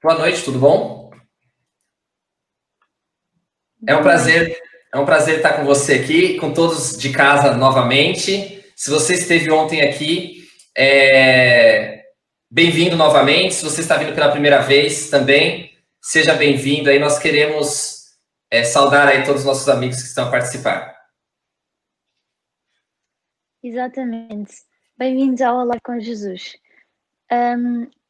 Boa noite, tudo bom? É um prazer estar com você aqui, com todos de casa novamente. Se você esteve ontem aqui, bem-vindo novamente. Se você está vindo pela primeira vez também, seja bem-vindo. Aí nós queremos saudar aí todos os nossos amigos que estão a participar. Exatamente. Bem-vindos ao Olá com Jesus.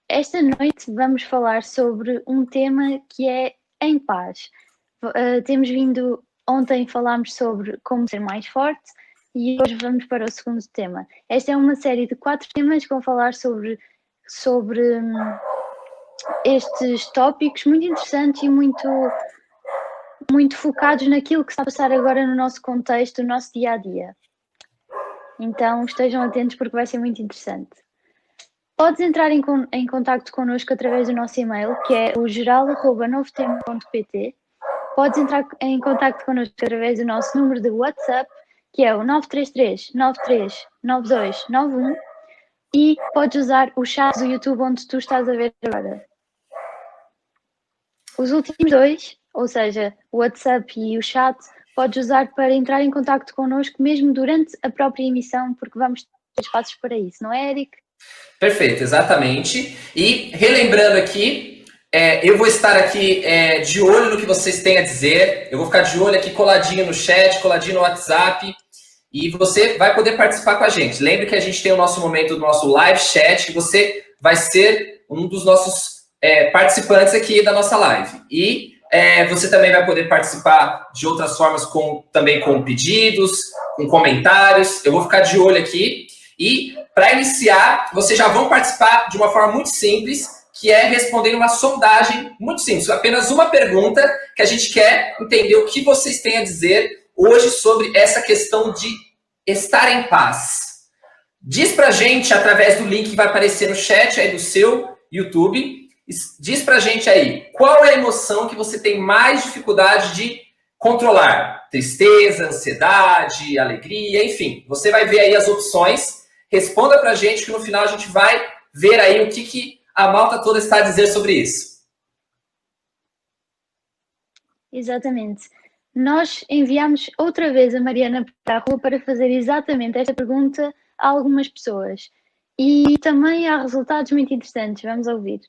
Esta noite vamos falar sobre um tema que é em paz. Temos vindo, ontem falámos sobre como ser mais forte e hoje vamos para o segundo tema. Esta é uma série de 4 temas que vão falar sobre estes tópicos muito interessantes e muito focados naquilo que está a passar agora no nosso contexto, no nosso dia-a-dia. Então estejam atentos porque vai ser muito interessante. Podes entrar em contacto connosco através do nosso e-mail, que é o geral@novotema.pt. Podes entrar em contacto connosco através do nosso número de WhatsApp, que é o 933 93 92 91, e podes usar o chat do YouTube onde tu estás a ver agora. Os últimos dois, ou seja, o WhatsApp e o chat, podes usar para entrar em contacto connosco mesmo durante a própria emissão, porque vamos ter espaços para isso, não é, Eric? Perfeito, exatamente. E relembrando aqui, eu vou estar aqui de olho no que vocês têm a dizer. Eu vou ficar de olho aqui coladinho no chat, coladinho no WhatsApp. E você vai poder participar com a gente. Lembre que a gente tem o nosso momento do nosso live chat, que você vai ser um dos nossos participantes aqui da nossa live. E você também vai poder participar de outras formas, também com pedidos, com comentários. Eu vou ficar de olho aqui. E, para iniciar, vocês já vão participar de uma forma muito simples, que é responder uma sondagem muito simples. Apenas uma pergunta que a gente quer entender o que vocês têm a dizer hoje sobre essa questão de estar em paz. Diz pra gente, através do link que vai aparecer no chat aí do seu YouTube, diz pra gente aí, qual é a emoção que você tem mais dificuldade de controlar? Tristeza, ansiedade, alegria, enfim. Você vai ver aí as opções. Responda pra gente que no final a gente vai ver aí o que a malta toda está a dizer sobre isso. Exatamente. Nós enviamos outra vez a Mariana para a rua para fazer exatamente esta pergunta a algumas pessoas. E também há resultados muito interessantes. Vamos ouvir.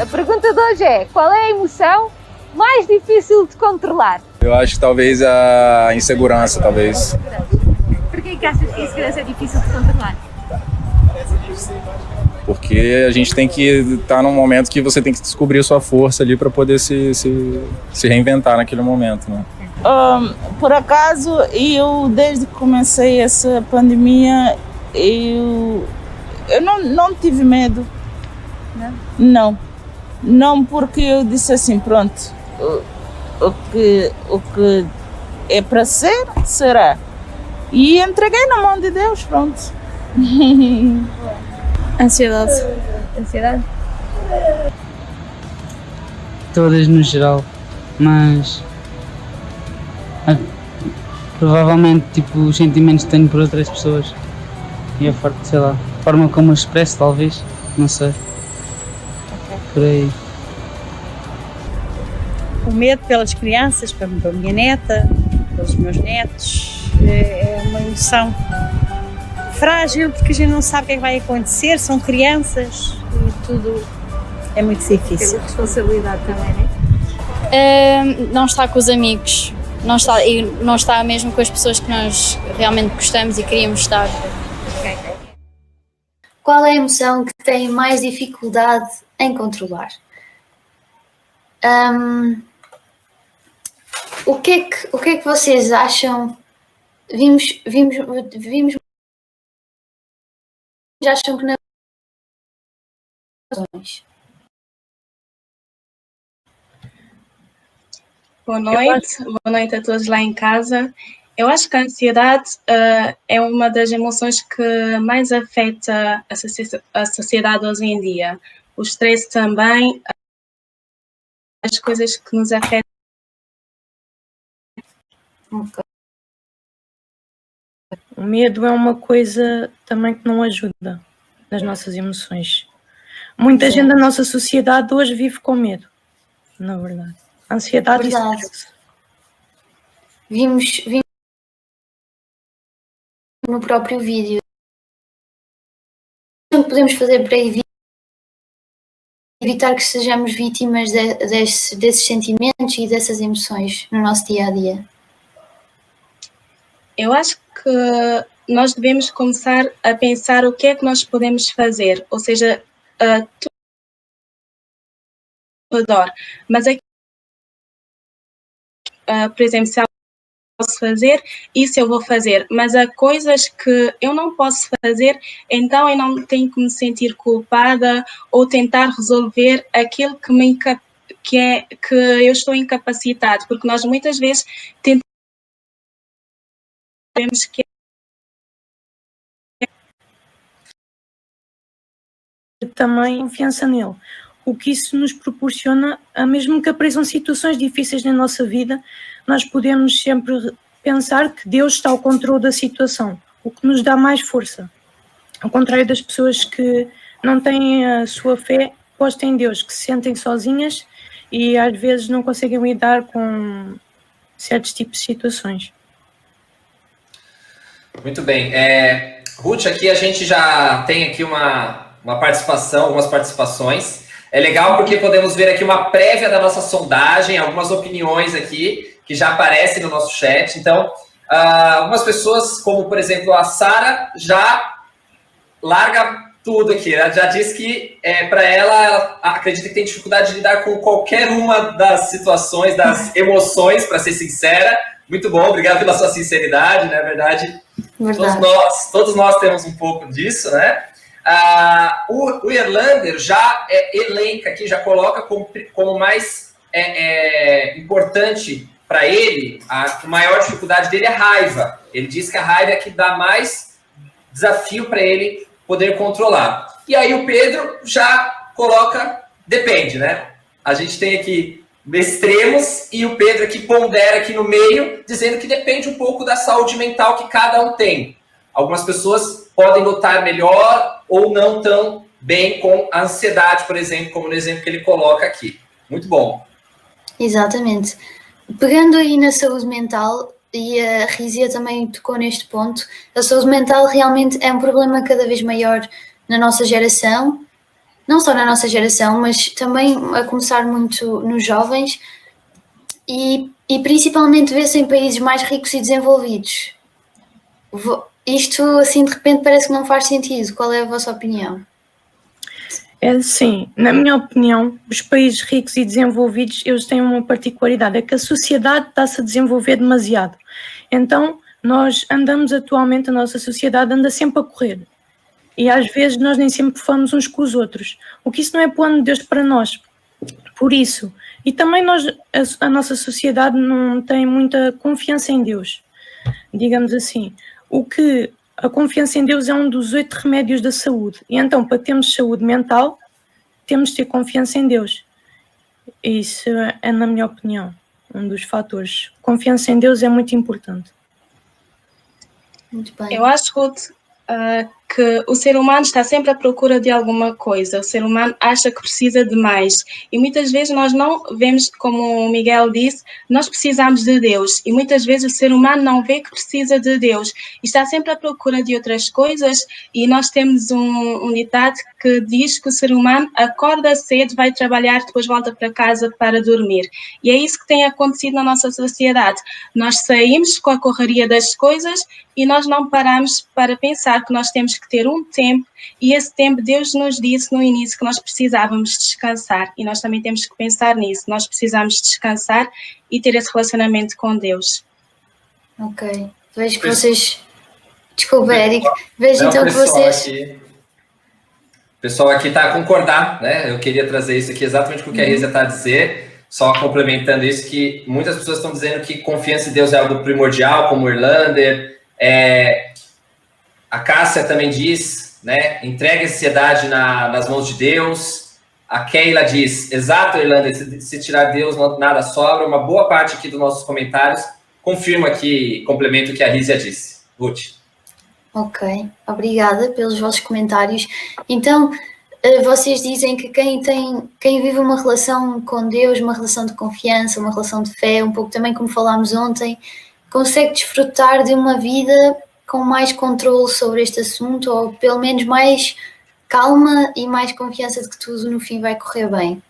A pergunta de hoje é: qual é a emoção mais difícil de controlar? Eu acho que talvez a insegurança, talvez. Por que achas que a insegurança é difícil de controlar? Porque a gente tem que estar num momento que você tem que descobrir a sua força ali para poder se reinventar naquele momento, né? Por acaso, eu desde que comecei essa pandemia, eu não tive medo. Não, porque eu disse assim, pronto, o que é para ser, será. E entreguei na mão de Deus, pronto. Ansiedade. Ansiedade? Todas no geral, mas provavelmente tipo os sentimentos que tenho por outras pessoas e a forma como eu expresso, talvez, não sei. Por aí. O medo pelas crianças, pela minha neta, pelos meus netos, é uma emoção frágil, porque a gente não sabe o que é que vai acontecer, são crianças e tudo é muito difícil. Tem responsabilidade também, não é? Não está com os amigos, não está mesmo com as pessoas que nós realmente gostamos e queríamos estar. Qual é a emoção que tem mais dificuldade em controlar? O que é que vocês acham? Vimos acham que não. Boa noite a todos lá em casa. Eu acho que a ansiedade é uma das emoções que mais afeta a sociedade hoje em dia. O stress também, as coisas que nos afetam. O medo é uma coisa também que não ajuda nas nossas emoções. Muita gente da nossa sociedade hoje vive com medo, na verdade. A ansiedade e o stress. Vimos no próprio vídeo. O que podemos fazer para evitar que sejamos vítimas desses sentimentos e dessas emoções no nosso dia a dia? Eu acho que nós devemos começar a pensar o que é que nós podemos fazer, ou seja, tudo ao redor. Mas aqui, por exemplo, se algo posso fazer, isso eu vou fazer, mas há coisas que eu não posso fazer, então eu não tenho que me sentir culpada ou tentar resolver aquilo que eu estou incapacitado, porque nós muitas vezes tentamos que também confiança nele. O que isso nos proporciona, mesmo que apareçam situações difíceis na nossa vida, nós podemos sempre pensar que Deus está ao controle da situação, o que nos dá mais força. Ao contrário das pessoas que não têm a sua fé posta em Deus, que se sentem sozinhas e às vezes não conseguem lidar com certos tipos de situações. Muito bem. Ruth, aqui a gente já tem aqui uma participação, algumas participações. É legal porque podemos ver aqui uma prévia da nossa sondagem, algumas opiniões aqui que já aparecem no nosso chat. Então, algumas pessoas, como por exemplo a Sara, já larga tudo aqui. Ela já diz que para ela acredita que tem dificuldade de lidar com qualquer uma das situações, das emoções, para ser sincera. Muito bom, obrigado pela sua sinceridade, né? Verdade. Todos nós temos um pouco disso, né? O Erlander já elenca aqui, já coloca como mais importante para ele, a maior dificuldade dele é a raiva. Ele diz que a raiva é que dá mais desafio para ele poder controlar. E aí o Pedro já coloca, depende, né? A gente tem aqui extremos e o Pedro aqui pondera aqui no meio, dizendo que depende um pouco da saúde mental que cada um tem. Algumas pessoas podem lutar melhor ou não tão bem com a ansiedade, por exemplo, como no exemplo que ele coloca aqui. Muito bom. Exatamente. Pegando aí na saúde mental, e a Rizia também tocou neste ponto, a saúde mental realmente é um problema cada vez maior na nossa geração, não só na nossa geração, mas também a começar muito nos jovens, e principalmente vê-se em países mais ricos e desenvolvidos. Isto, assim, de repente parece que não faz sentido. Qual é a vossa opinião? Sim, na minha opinião, os países ricos e desenvolvidos, eles têm uma particularidade, é que a sociedade está-se a desenvolver demasiado. Então, nós andamos atualmente, a nossa sociedade anda sempre a correr. E às vezes nós nem sempre falamos uns com os outros. O que isso não é plano de Deus para nós. Por isso, e também a nossa sociedade não tem muita confiança em Deus, digamos assim. A confiança em Deus é um dos 8 remédios da saúde. E então, para termos saúde mental, temos de ter confiança em Deus. Isso é, na minha opinião, um dos fatores. Confiança em Deus é muito importante. Muito bem. Eu acho, Ruth, que o ser humano está sempre à procura de alguma coisa. O ser humano acha que precisa de mais. E muitas vezes nós não vemos, como o Miguel disse, nós precisamos de Deus. E muitas vezes o ser humano não vê que precisa de Deus. E está sempre à procura de outras coisas. E nós temos um ditado que diz que o ser humano acorda cedo, vai trabalhar, depois volta para casa para dormir. E é isso que tem acontecido na nossa sociedade. Nós saímos com a correria das coisas e nós não paramos para pensar que nós temos que ter um tempo, e esse tempo Deus nos disse no início que nós precisávamos descansar, e nós também temos que pensar nisso, nós precisamos descansar e ter esse relacionamento com Deus. Ok, vejo que vocês... Desculpa, Eric, vejo então que vocês... O pessoal aqui está a concordar, né? Eu queria trazer isso aqui exatamente com o que a Rizia está a dizer. só complementando isso, que muitas pessoas estão dizendo que confiança em Deus é algo primordial, como o Irlander. A Cássia também diz, né? Entregue a ansiedade nas mãos de Deus. A Keila diz, exato, Irlander, se tirar Deus, nada sobra. Uma boa parte aqui dos nossos comentários confirma aqui, complemento o que a Rízia disse. Ruth. Ok, obrigada pelos vossos comentários. Então, vocês dizem que quem vive uma relação com Deus, uma relação de confiança, uma relação de fé, um pouco também como falámos ontem, consegue desfrutar de uma vida com mais controle sobre este assunto, ou pelo menos mais calma e mais confiança de que tudo no fim vai correr bem.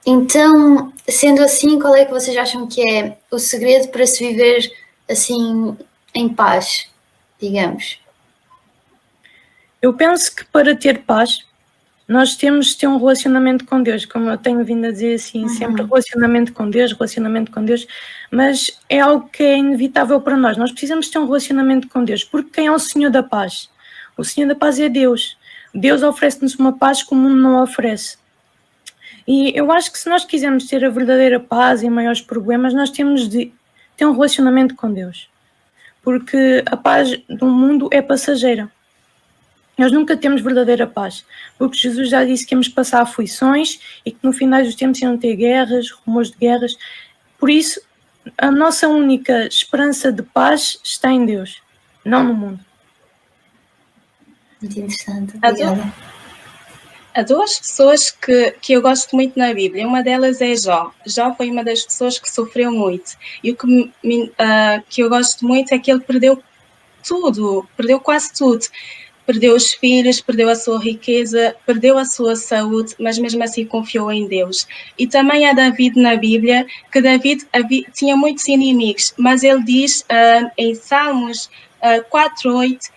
Então, sendo assim, qual é que vocês acham que é o segredo para se viver assim em paz, digamos? Eu penso que para ter paz, nós temos de ter um relacionamento com Deus, como eu tenho vindo a dizer assim, sempre relacionamento com Deus, mas é algo que é inevitável para nós. Nós precisamos ter um relacionamento com Deus, porque quem é o Senhor da paz? O Senhor da paz é Deus. Deus oferece-nos uma paz que o mundo não oferece. E eu acho que se nós quisermos ter a verdadeira paz e maiores problemas, nós temos de ter um relacionamento com Deus. Porque a paz do mundo é passageira. Nós nunca temos verdadeira paz. Porque Jesus já disse que íamos passar aflições e que no final dos tempos iam ter guerras, rumores de guerras. Por isso, a nossa única esperança de paz está em Deus, não no mundo. Muito interessante, obrigada. Há duas pessoas que eu gosto muito na Bíblia. Uma delas é Jó. Jó foi uma das pessoas que sofreu muito. E o que eu gosto muito é que ele perdeu tudo, perdeu quase tudo. Perdeu os filhos, perdeu a sua riqueza, perdeu a sua saúde, mas mesmo assim confiou em Deus. E também há David na Bíblia, que David tinha muitos inimigos, mas ele diz em Salmos 4:8,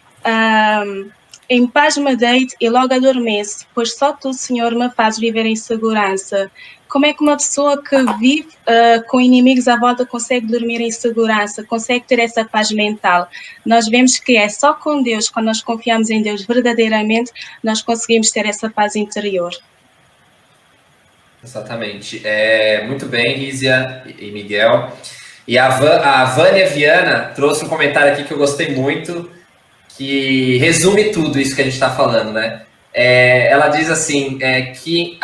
em paz me deito e logo adormeço, pois só tu, Senhor, me fazes viver em segurança. Como é que uma pessoa que vive com inimigos à volta consegue dormir em segurança, consegue ter essa paz mental? Nós vemos que é só com Deus, quando nós confiamos em Deus verdadeiramente, nós conseguimos ter essa paz interior. Exatamente. Muito bem, Rízia e Miguel. E a Vânia Viana trouxe um comentário aqui que eu gostei muito, que resume tudo isso que a gente está falando, né? Ela diz assim, que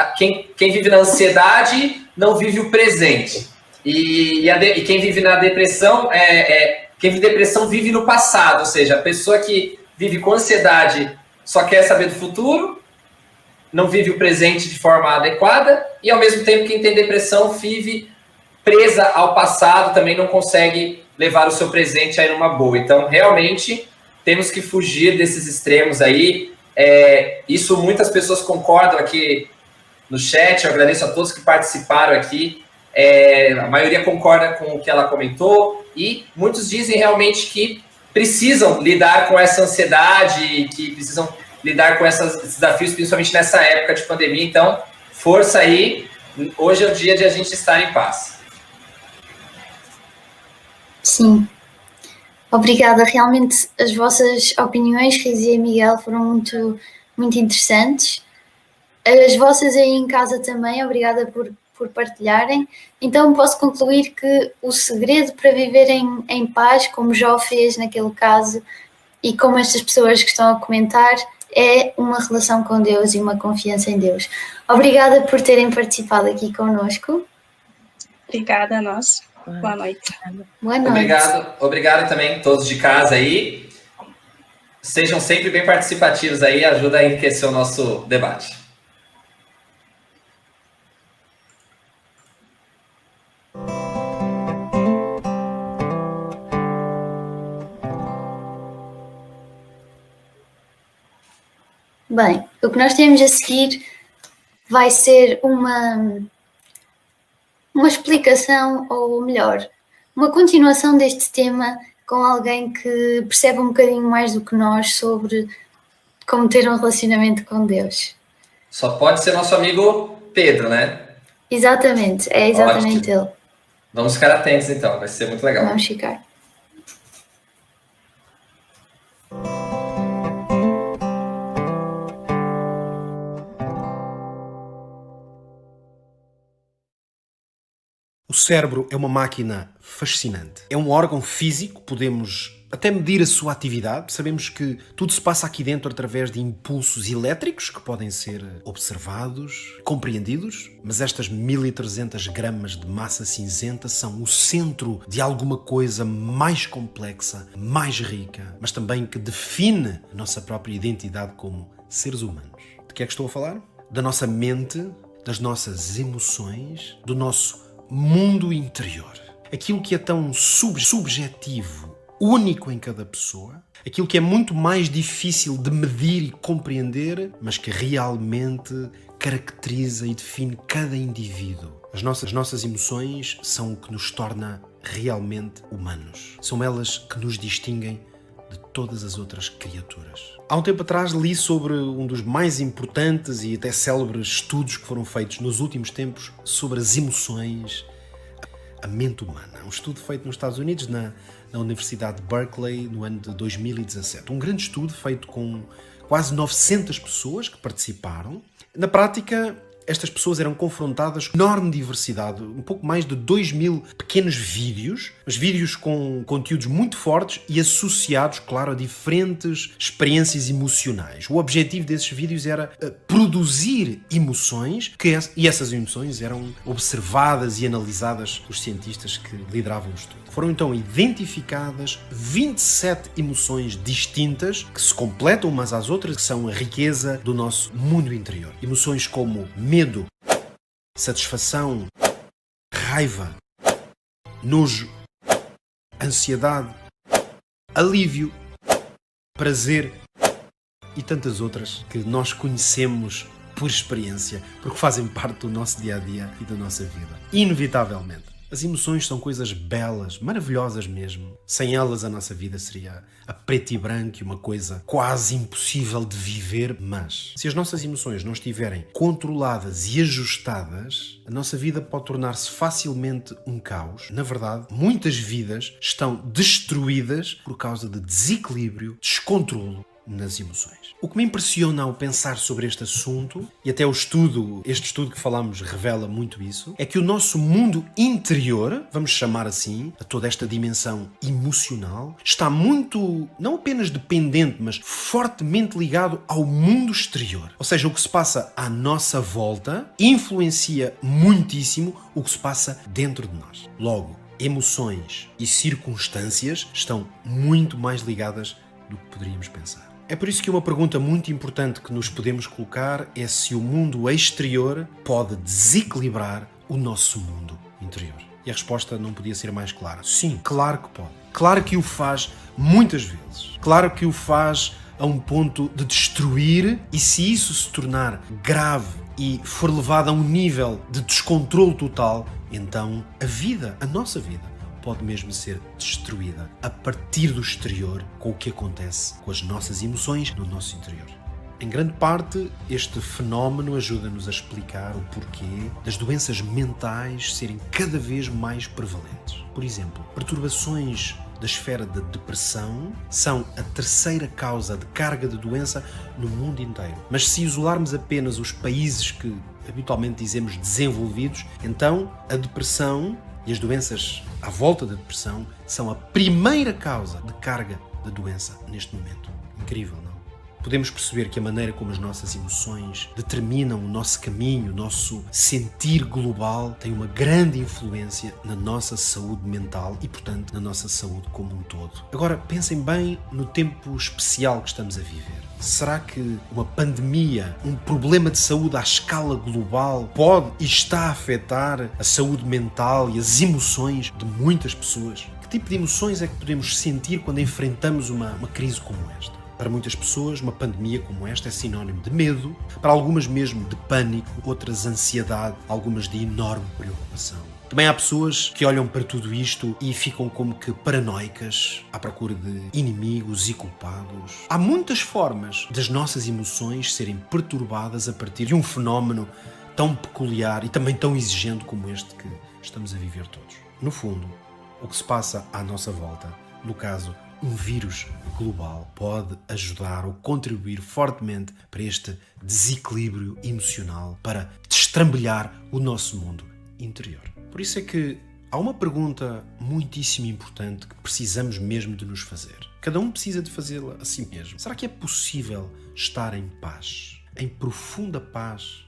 quem vive na ansiedade não vive o presente. E quem vive na depressão, quem vive depressão vive no passado, ou seja, a pessoa que vive com ansiedade só quer saber do futuro, não vive o presente de forma adequada, e ao mesmo tempo quem tem depressão vive presa ao passado, também não consegue levar o seu presente aí numa boa. Então, realmente, temos que fugir desses extremos aí. Isso muitas pessoas concordam aqui no chat, eu agradeço a todos que participaram aqui. A maioria concorda com o que ela comentou, e muitos dizem realmente que precisam lidar com essa ansiedade, que precisam lidar com esses desafios, principalmente nessa época de pandemia. Então, força aí, hoje é o dia de a gente estar em paz. Sim. Obrigada, realmente as vossas opiniões, Rizia e Miguel, foram muito, muito interessantes. As vossas aí em casa também, obrigada por partilharem. Então posso concluir que o segredo para viver em paz, como Jó fez naquele caso, e como estas pessoas que estão a comentar, é uma relação com Deus e uma confiança em Deus. Obrigada por terem participado aqui connosco. Obrigada a nós. Boa noite. Boa noite. Obrigado também todos de casa aí. Sejam sempre bem participativos aí, ajuda a enriquecer o nosso debate. Bem, o que nós temos a seguir vai ser uma explicação, ou melhor, uma continuação deste tema com alguém que percebe um bocadinho mais do que nós sobre como ter um relacionamento com Deus. Só pode ser nosso amigo Pedro, né? Exatamente, é exatamente ele. Vamos ficar atentos então, vai ser muito legal. Vamos ficar. cérebro é uma máquina fascinante. É um órgão físico, podemos até medir a sua atividade. Sabemos que tudo se passa aqui dentro através de impulsos elétricos que podem ser observados, compreendidos, mas estas 1300 gramas de massa cinzenta são o centro de alguma coisa mais complexa, mais rica, mas também que define a nossa própria identidade como seres humanos. De que é que estou a falar? Da nossa mente, das nossas emoções, do nosso mundo interior. Aquilo que é tão subjetivo, único em cada pessoa, aquilo que é muito mais difícil de medir e compreender, mas que realmente caracteriza e define cada indivíduo. As nossas emoções são o que nos torna realmente humanos. São elas que nos distinguem de todas as outras criaturas. Há um tempo atrás li sobre um dos mais importantes e até célebres estudos que foram feitos nos últimos tempos sobre as emoções, a mente humana. Um estudo feito nos Estados Unidos, na Universidade de Berkeley, no ano de 2017. Um grande estudo feito com quase 900 pessoas que participaram. Na prática, estas pessoas eram confrontadas com enorme diversidade, um pouco mais de 2000 pequenos vídeos, mas vídeos com conteúdos muito fortes e associados, claro, a diferentes experiências emocionais. O objetivo desses vídeos era produzir emoções, e essas emoções eram observadas e analisadas pelos cientistas que lideravam o estudo. Foram então identificadas 27 emoções distintas que se completam umas às outras, que são a riqueza do nosso mundo interior. Emoções como medo, satisfação, raiva, nojo, ansiedade, alívio, prazer e tantas outras que nós conhecemos por experiência, porque fazem parte do nosso dia-a-dia e da nossa vida. Inevitavelmente. As emoções são coisas belas, maravilhosas mesmo. Sem elas a nossa vida seria a preto e branco e uma coisa quase impossível de viver, mas se as nossas emoções não estiverem controladas e ajustadas, a nossa vida pode tornar-se facilmente um caos. Na verdade, muitas vidas estão destruídas por causa de desequilíbrio, descontrole nas emoções. O que me impressiona ao pensar sobre este assunto, e até este estudo que falamos revela muito isso, é que o nosso mundo interior, vamos chamar assim, a toda esta dimensão emocional, está muito, não apenas dependente, mas fortemente ligado ao mundo exterior. Ou seja, o que se passa à nossa volta influencia muitíssimo o que se passa dentro de nós. Logo, emoções e circunstâncias estão muito mais ligadas do que poderíamos pensar. É por isso que uma pergunta muito importante que nos podemos colocar é se o mundo exterior pode desequilibrar o nosso mundo interior. E a resposta não podia ser mais clara. Sim, claro que pode. Claro que o faz muitas vezes. Claro que o faz a um ponto de destruir, e se isso se tornar grave e for levado a um nível de descontrole total, então a nossa vida, pode mesmo ser destruída a partir do exterior com o que acontece com as nossas emoções no nosso interior. Em grande parte, este fenómeno ajuda-nos a explicar o porquê das doenças mentais serem cada vez mais prevalentes. Por exemplo, perturbações da esfera da depressão são a terceira causa de carga de doença no mundo inteiro. Mas se isolarmos apenas os países que habitualmente dizemos desenvolvidos, então a depressão e as doenças à volta da depressão são a primeira causa de carga da doença neste momento. Incrível, não? Podemos perceber que a maneira como as nossas emoções determinam o nosso caminho, o nosso sentir global, tem uma grande influência na nossa saúde mental e, portanto, na nossa saúde como um todo. Agora, pensem bem no tempo especial que estamos a viver. Será que uma pandemia, um problema de saúde à escala global pode e está a afetar a saúde mental e as emoções de muitas pessoas? Que tipo de emoções é que podemos sentir quando enfrentamos uma crise como esta? Para muitas pessoas, uma pandemia como esta é sinónimo de medo, para algumas mesmo de pânico, outras ansiedade, algumas de enorme preocupação. Também há pessoas que olham para tudo isto e ficam como que paranoicas, à procura de inimigos e culpados. Há muitas formas das nossas emoções serem perturbadas a partir de um fenómeno tão peculiar e também tão exigente como este que estamos a viver todos. No fundo, o que se passa à nossa volta, no caso, um vírus global, pode ajudar ou contribuir fortemente para este desequilíbrio emocional, para destrambelhar o nosso mundo interior. Por isso é que há uma pergunta muitíssimo importante que precisamos mesmo de nos fazer. Cada um precisa de fazê-la a si mesmo. Será que é possível estar em paz, em profunda paz,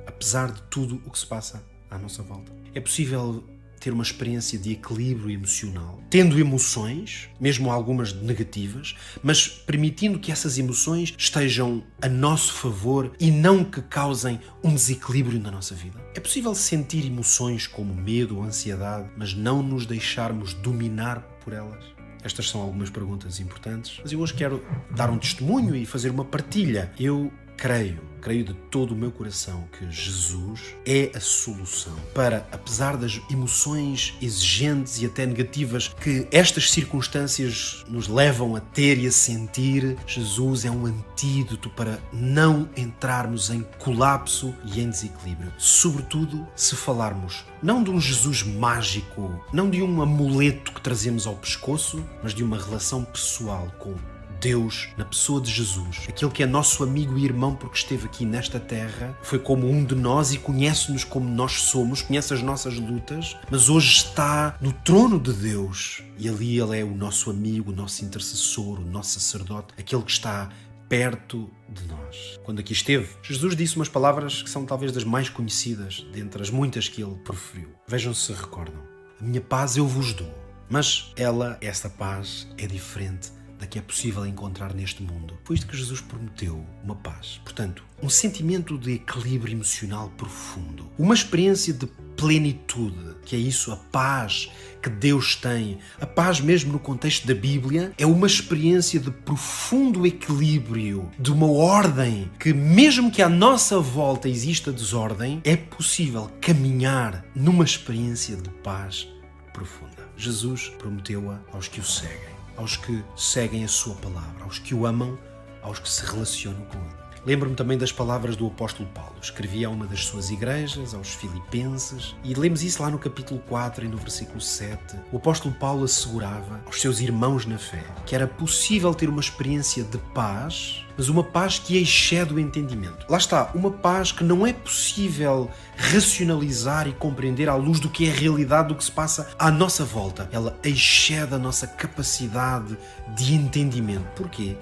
apesar de tudo o que se passa à nossa volta? É possível ter uma experiência de equilíbrio emocional, tendo emoções, mesmo algumas negativas, mas permitindo que essas emoções estejam a nosso favor e não que causem um desequilíbrio na nossa vida? É possível sentir emoções como medo ou ansiedade, mas não nos deixarmos dominar por elas? Estas são algumas perguntas importantes, mas eu hoje quero dar um testemunho e fazer uma partilha. Eu creio de todo o meu coração que Jesus é a solução para, apesar das emoções exigentes e até negativas que estas circunstâncias nos levam a ter e a sentir, Jesus é um antídoto para não entrarmos em colapso e em desequilíbrio. Sobretudo se falarmos não de um Jesus mágico, não de um amuleto que trazemos ao pescoço, mas de uma relação pessoal com Deus, na pessoa de Jesus, aquele que é nosso amigo e irmão porque esteve aqui nesta terra, foi como um de nós e conhece-nos como nós somos, conhece as nossas lutas, mas hoje está no trono de Deus e ali Ele é o nosso amigo, o nosso intercessor, o nosso sacerdote, aquele que está perto de nós. Quando aqui esteve, Jesus disse umas palavras que são talvez das mais conhecidas dentre as muitas que Ele proferiu. Vejam se recordam. A minha paz eu vos dou, mas esta paz é diferente da que é possível encontrar neste mundo. Foi isto que Jesus prometeu, uma paz. Portanto, um sentimento de equilíbrio emocional profundo. Uma experiência de plenitude, que é isso, a paz que Deus tem. A paz mesmo no contexto da Bíblia é uma experiência de profundo equilíbrio, de uma ordem que mesmo que à nossa volta exista desordem, é possível caminhar numa experiência de paz profunda. Jesus prometeu-a aos que o seguem, aos que seguem a sua palavra, aos que o amam, aos que se relacionam com ele. Lembro-me também das palavras do apóstolo Paulo. Escrevia a uma das suas igrejas, aos filipenses, e lemos isso lá no capítulo 4 e no versículo 7. O apóstolo Paulo assegurava aos seus irmãos na fé que era possível ter uma experiência de paz, mas uma paz que excede o entendimento. Lá está, uma paz que não é possível racionalizar e compreender à luz do que é a realidade do que se passa à nossa volta. Ela excede a nossa capacidade de entendimento. Porquê?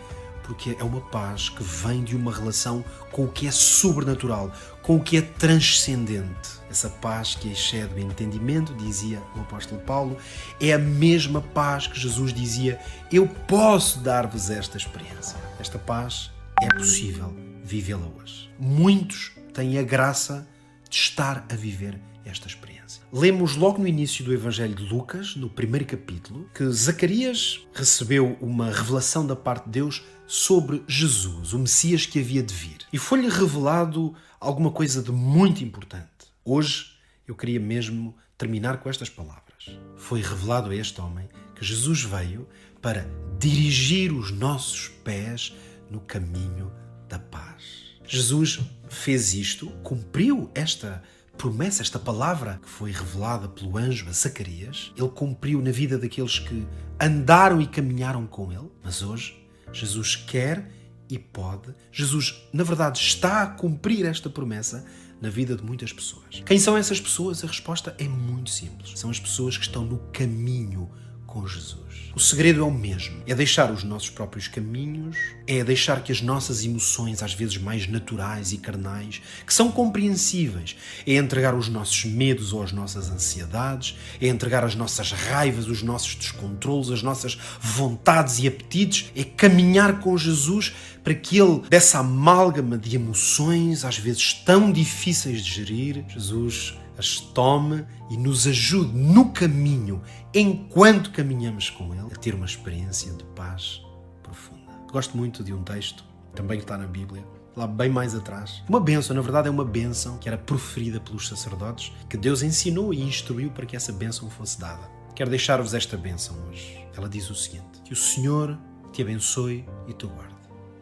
Porque é uma paz que vem de uma relação com o que é sobrenatural, com o que é transcendente. Essa paz que excede o entendimento, dizia o apóstolo Paulo, é a mesma paz que Jesus dizia: eu posso dar-vos esta experiência. Esta paz é possível vivê-la hoje. Muitos têm a graça de estar a viver esta experiência. Lemos logo no início do Evangelho de Lucas, no primeiro capítulo, que Zacarias recebeu uma revelação da parte de Deus sobre Jesus, o Messias que havia de vir. E foi-lhe revelado alguma coisa de muito importante. Hoje eu queria mesmo terminar com estas palavras. Foi revelado a este homem que Jesus veio para dirigir os nossos pés no caminho da paz. Jesus fez isto, cumpriu esta promessa, esta palavra que foi revelada pelo anjo a Zacarias. Ele cumpriu na vida daqueles que andaram e caminharam com ele, mas hoje Jesus quer e pode. Jesus, na verdade, está a cumprir esta promessa na vida de muitas pessoas. Quem são essas pessoas? A resposta é muito simples. São as pessoas que estão no caminho com Jesus. O segredo é o mesmo. É deixar os nossos próprios caminhos, é deixar que as nossas emoções, às vezes mais naturais e carnais, que são compreensíveis, é entregar os nossos medos ou as nossas ansiedades, é entregar as nossas raivas, os nossos descontrolos, as nossas vontades e apetites, é caminhar com Jesus para que Ele, dessa amálgama de emoções, às vezes tão difíceis de gerir, Jesus as tome e nos ajude no caminho, enquanto caminhamos com Ele, a ter uma experiência de paz profunda. Gosto muito de um texto, também está na Bíblia, lá bem mais atrás. Uma bênção, na verdade é uma bênção que era proferida pelos sacerdotes, que Deus ensinou e instruiu para que essa bênção fosse dada. Quero deixar-vos esta bênção hoje. Ela diz o seguinte: que o Senhor te abençoe e te guarde.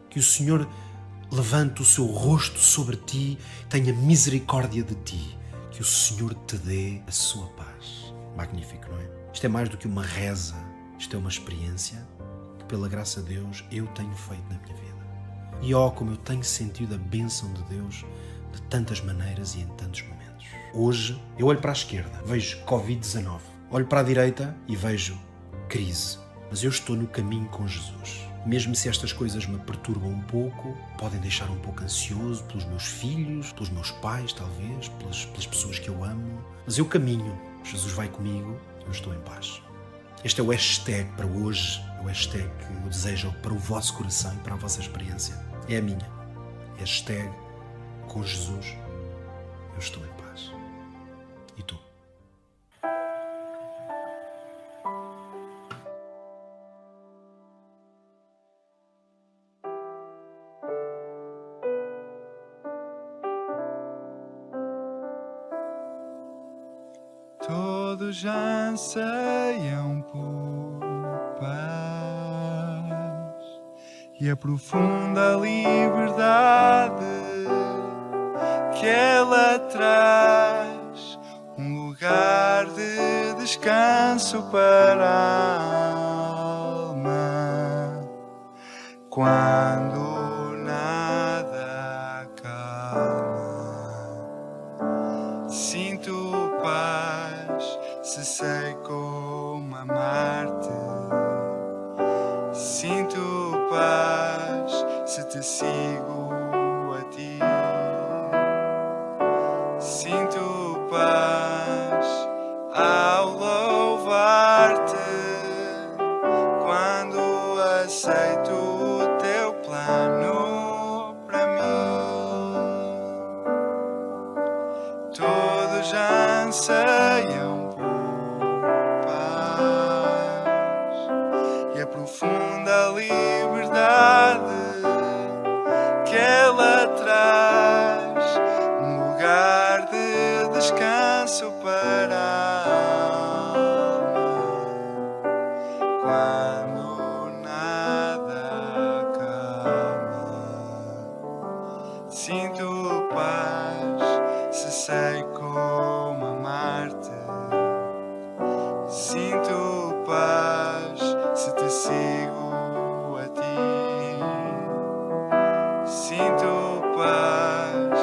Que o Senhor levante o seu rosto sobre ti, tenha misericórdia de ti. Que o Senhor te dê a sua paz. Magnífico, não é? Isto é mais do que uma reza. Isto é uma experiência que, pela graça de Deus, eu tenho feito na minha vida. E como eu tenho sentido a bênção de Deus de tantas maneiras e em tantos momentos. Hoje, eu olho para a esquerda, vejo Covid-19. Olho para a direita e vejo crise, mas eu estou no caminho com Jesus. Mesmo se estas coisas me perturbam um pouco, podem deixar um pouco ansioso pelos meus filhos, pelos meus pais, talvez, pelas pessoas que eu amo. Mas eu caminho, Jesus vai comigo, eu estou em paz. Este é o hashtag para hoje, é o hashtag que eu desejo para o vosso coração e para a vossa experiência. É a minha. Hashtag com Jesus, eu estou em paz. E tu? Todos anseiam por paz e a profunda liberdade que ela traz, um lugar de descanso para a alma. Quando nada acalma, sinto paz se sei como amar-te. Sinto paz se te sigo a ti. Sinto paz ao louvar-te quando aceito o teu plano para mim. Todos anseiam por paz e a profunda liberdade que ela traz, um lugar de descanso para a alma. Quando nada acalma, sinto paz se sei como amar-te. Sinto paz se te sigo a ti. Sinto paz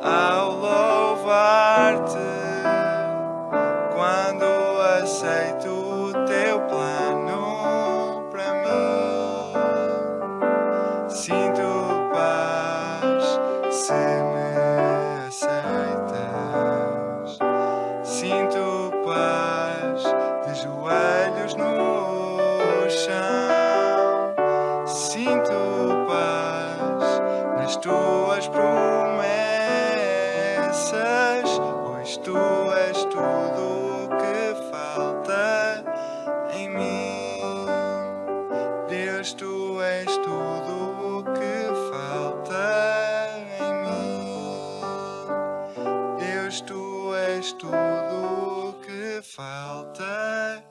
ao louvar-te quando aceito o teu plano para mim. Sinto paz se me aceitas. Sinto paz de joelhos no chão. Sinto paz nas tuas promessas, pois tu és tudo o que falta em mim. Deus, tu és tudo o que falta em mim. Deus, tu és tudo o que falta